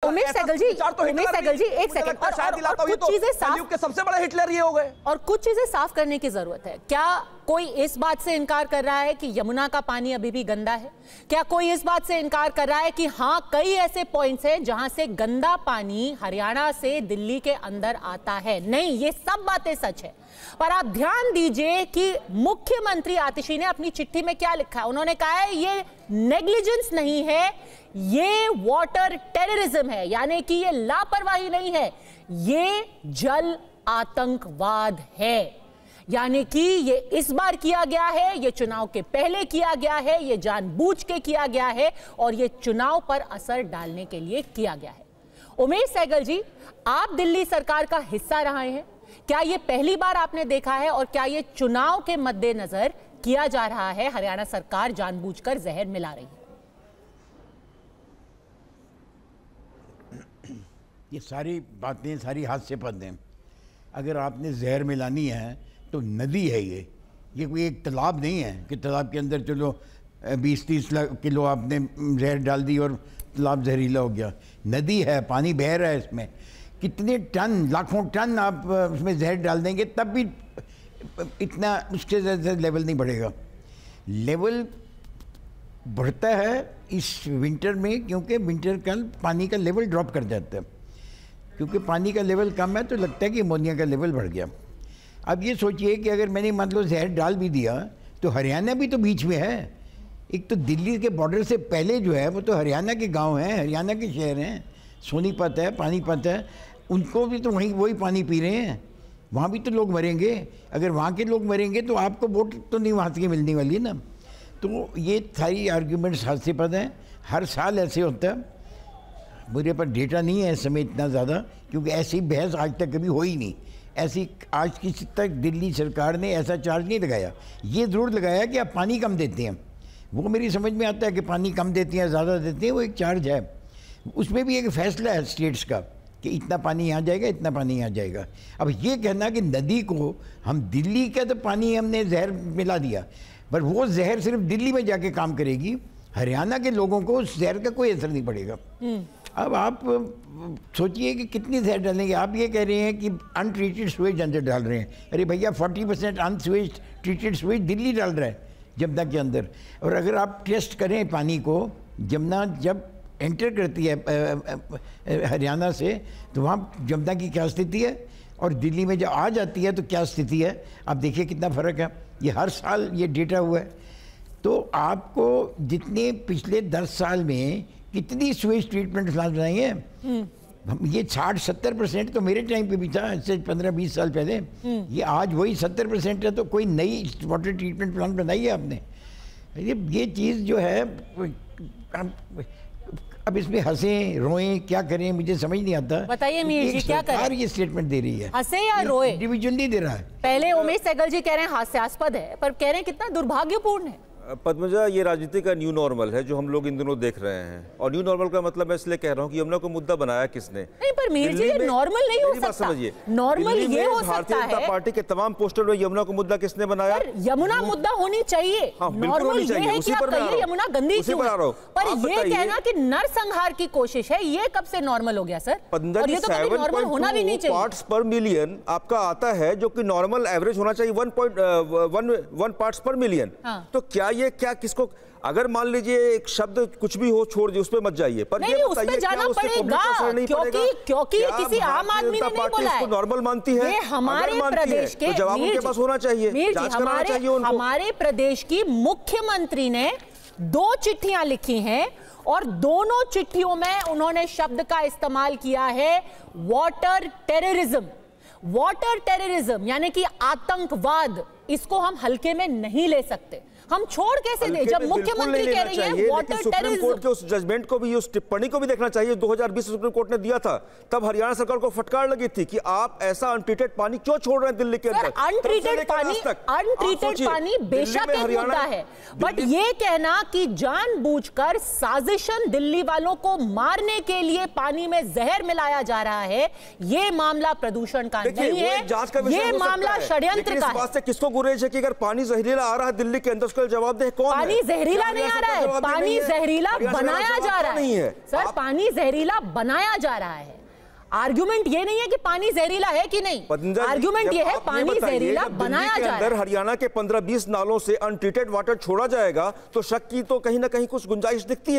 उमेश सहगल जी एक सेकंड, और कुछ चीजें साफ, सबसे बड़े हिटलर ये हो गए, और कुछ चीजें साफ करने की जरूरत है। क्या कोई इस बात से इनकार कर रहा है कि यमुना का पानी अभी भी गंदा है? क्या कोई इस बात से इनकार कर रहा है कि हाँ, कई ऐसे पॉइंट्स हैं जहां से गंदा पानी हरियाणा से दिल्ली के अंदर आता है? नहीं, ये सब बातें सच है। पर आप ध्यान दीजिए कि मुख्यमंत्री आतिशी ने अपनी चिट्ठी में क्या लिखा है। उन्होंने कहा है ये नेग्लिजेंस नहीं है, ये वाटर टेररिज्म है, यानी कि ये लापरवाही नहीं है, ये जल आतंकवाद है। यानी कि ये इस बार किया गया है, ये चुनाव के पहले किया गया है, ये जानबूझ के किया गया है और ये चुनाव पर असर डालने के लिए किया गया है। उमेश सहगल जी, आप दिल्ली सरकार का हिस्सा रहे हैं, क्या ये पहली बार आपने देखा है और क्या ये चुनाव के मद्देनजर किया जा रहा है, हरियाणा सरकार जानबूझकर जहर मिला रही है? ये सारी बातें सारी हास्यास्पद हैं। अगर आपने जहर मिलानी है तो नदी है, ये कोई एक तालाब नहीं है कि तालाब के अंदर चलो 20-30 किलो आपने जहर डाल दी और तालाब जहरीला हो गया। नदी है, पानी बह रहा है, इसमें कितने टन, लाखों टन आप उसमें जहर डाल देंगे तब भी इतना उसके ज़्यादा लेवल नहीं बढ़ेगा। लेवल बढ़ता है इस विंटर में, क्योंकि विंटर का पानी का लेवल ड्रॉप कर जाता है। क्योंकि पानी का लेवल कम है तो लगता है कि अमोनिया का लेवल बढ़ गया। अब ये सोचिए कि अगर मैंने मान लो जहर डाल भी दिया तो हरियाणा भी तो बीच में है। एक तो दिल्ली के बॉर्डर से पहले जो है वो तो हरियाणा के गांव हैं, हरियाणा के शहर हैं, सोनीपत है, पानीपत है, उनको भी तो वही पानी पी रहे हैं। वहाँ भी तो लोग मरेंगे। अगर वहाँ के लोग मरेंगे तो आपको वोट तो नहीं वहाँ से मिलने वाली है ना। तो ये सारी आर्ग्यूमेंट्स हास्यास्पद हैं। हर साल ऐसे होता है। मुझे पर डेटा नहीं है इस समय इतना ज़्यादा, क्योंकि ऐसी बहस आज तक कभी हुई नहीं। ऐसी आज किसी तक दिल्ली सरकार ने ऐसा चार्ज नहीं लगाया। ये ज़रूर लगाया कि आप पानी कम देते हैं, वो मेरी समझ में आता है कि पानी कम देते हैं, ज़्यादा देते हैं, वो एक चार्ज है। उसमें भी एक फैसला है स्टेट्स का कि इतना पानी यहाँ जाएगा, इतना पानी यहाँ जाएगा। अब ये कहना कि नदी को हम दिल्ली का तो पानी हमने जहर मिला दिया, पर वो जहर सिर्फ दिल्ली में जाके काम करेगी, हरियाणा के लोगों को उस जहर का कोई असर नहीं पड़ेगा। अब आप सोचिए कि कितनी जहर डालेंगे। आप ये कह रहे हैं कि अनट्रीटेड स्वेज अंदर डाल रहे हैं। अरे भैया 40% अनस्वेज ट्रीटेड स्वेज दिल्ली डाल रहा है जमुना के अंदर। और अगर आप टेस्ट करें पानी को, जमुना जब एंटर करती है हरियाणा से तो वहाँ जमुना की क्या स्थिति है और दिल्ली में जब आ जाती है तो क्या स्थिति है, आप देखिए कितना फ़र्क है। ये हर साल ये डेटा हुआ है। तो आपको जितने पिछले 10 साल में कितनी स्वेज ट्रीटमेंट प्लांट बनाई है, ये 60-70% तो मेरे टाइम पे भी था, इससे 15-20 साल पहले। ये आज वही 70% है। तो कोई नई वाटर ट्रीटमेंट प्लांट बनाई है आपने? ये चीज़ जो है, अब इसमें हंसें रोएं क्या करें मुझे समझ नहीं आता। बताइए मीर जी, क्या करें? ये स्टेटमेंट दे रही है, हंसे या रोए? इंडिविजुअल नहीं दे रहा है। पहले उमेश सहगल जी कह रहे हैं हास्यास्पद है, पर कह रहे हैं कितना दुर्भाग्यपूर्ण है। पद्मजा, ये राजनीति का न्यू नॉर्मल है जो हम लोग इन दिनों देख रहे हैं। और न्यू नॉर्मल का मतलब मैं इसलिए कह रहा हूँ कि यमुना को मुद्दा बनाया किसने? नहीं, पर मीर जी ये नॉर्मल नहीं हो सकता। समझिए, नॉर्मल ये हो सकता है। भारतीय जनता पार्टी के तमाम पोस्टर में यमुना को मुद्दा किसने बनाया? यमुना मुद्दा होनी चाहिए। नॉर्मल ये है कि आप कहिए यमुना गंदी क्यों है, पर ये कहना कि नरसंहार की कोशिश है, ये कब से नॉर्मल हो गया सर? और ये तो कभी नॉर्मल होना भी नहीं चाहिए। पार्ट्स पर मिलियन आपका आता है, जो कि नॉर्मल एवरेज होना चाहिए 1.1 पार्ट्स पर मिलियन। तो क्या ये किसको, अगर मान लीजिए एक शब्द कुछ भी हो छोड़ दिए, उस पे मत जाइए, पर नहीं, उस पे जाना पड़ेगा, क्योंकि किसी आम आदमी ने नहीं बोला है। नॉर्मल मानती है, ये हमारे प्रदेश के, तो जवाब उनके पास होना चाहिए, जांच कराना चाहिए उनको। हमारे प्रदेश की मुख्यमंत्री ने 2 चिट्ठियां लिखी हैं और दोनों चिट्ठियों में उन्होंने शब्द का इस्तेमाल किया है वाटर टेररिज्म। वाटर टेररिज्म यानी कि आतंकवाद, इसको हम हल्के में नहीं ले सकते। हम छोड़ कैसे दें जब मुख्यमंत्री कह रही है वाटर सुप्रीम कोर्ट के उस जजमेंट को भी, उस टिप्पणी को भी देखना चाहिए। 2020 सुप्रीम कोर्ट ने दिया था, तब हरियाणा सरकार को फटकार लगी थी कि आप ऐसा अनट्रीटेड पानी क्यों छोड़ रहे हैं दिल्ली के अंदर। अनट्रीटेड पानी बेशक एक मुद्दा है, बट ये कहना कि जानबूझकर साजिशन दिल्ली वालों को मारने के लिए पानी में जहर मिलाया जा रहा है, ये मामला प्रदूषण का नहीं है, ये मामला षड्यंत्र का है। किसको गुरेज है कि अगर पानी जहरीला आ रहा है दिल्ली के अंदर, लॉजिकल जवाब दे कौन पानी जहरीला नहीं आ रहा है, पानी जहरीला बनाया जा रहा है सर, पानी जहरीला बनाया जा रहा है। आर्गुमेंट ये नहीं है कि पानी जहरीला है कि नहीं, आर्गुमेंट ये है पानी जहरीला बनाया जा रहा है। हरियाणा के 15-20 नालों से अनट्रीटेड वाटर छोड़ा जाएगा तो शक की तो कहीं ना कहीं कुछ गुंजाइश दिखती है।